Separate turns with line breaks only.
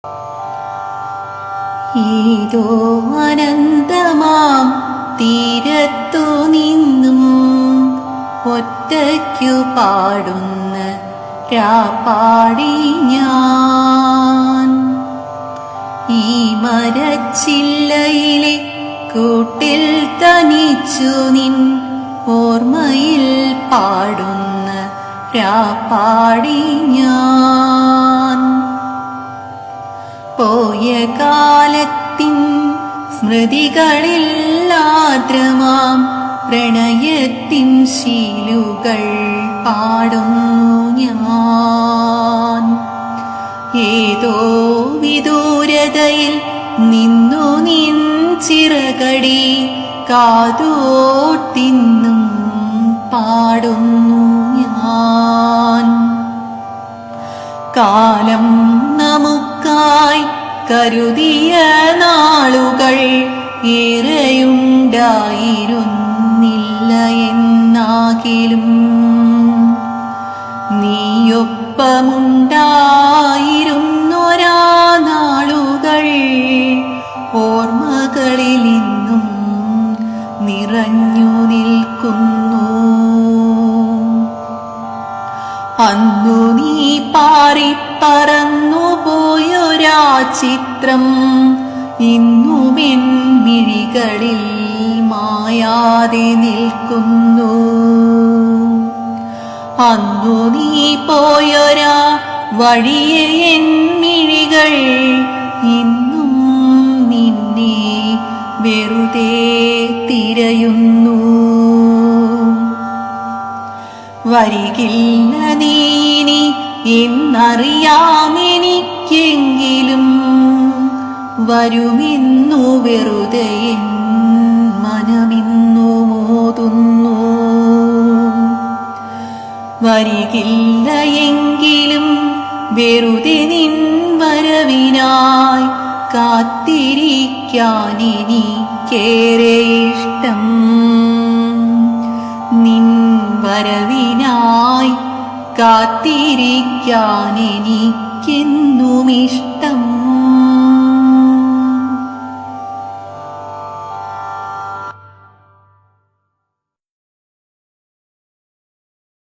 ഏതോ അനന്തമാം തീരത്തു നിന്നും ഒറ്റയ്ക്കു പാടുന്ന രാപ്പാടി ഞാൻ. ഈ മരച്ചില്ലയിലെ കൂട്ടിൽ തനിച്ചു നിൻ ഓർമ്മയിൽ പാടുന്ന രാപ്പാടി ഞാൻ. പോയ കാലത്തിൻ സ്മൃതികളിൽ ആർദ്രമാം പ്രണയത്തിൻ ശീലുകൾ പാടുന്നു ഞാൻ. ഏതോ വിദൂരതയിൽ നിന്നു നിൻ ചിറകടി കാതോർത്തിന്നും പാടുന്നു ഞാൻ. കാലം നമുക്കായി കരുതിയ നാളുകൾ ഏറെയുണ്ടായിരുന്നില്ല എന്നാകിലും നീയൊപ്പമുണ്ടായിരുന്നൊരാ നാളുകൾ ഓർമ്മകളിൽ ഇന്നും നിറഞ്ഞു നിൽക്കുന്നു. അന്നു നീ പാറിപ്പറന്നു പോയൊരാ ചിത്രം ഇന്നുമെൻ മിഴികളിൽ മായാതെ നിൽക്കുന്നു. അന്നു നീ പോയൊരാ വഴിയെ എൻ മിഴികൾ ഇന്നും നിന്നെ വെറുതെ തിരയുന്നു. വരികില്ല നീനി എന്നറിയാമെനിക്കെങ്കിലും വരുമെന്നു വെറുതെ എൻ മനമിന്നു മോതുന്നു. വരികില്ല എങ്കിലും വെറുതെ നിൻ വരവിനായി കാത്തിരിക്കാനെനിക്കേറെ ഇഷ്ടം. നിൻ വരവിനായി കാത്തിരിക്കാനെനിക്കെന്നുമിഷ്ടം.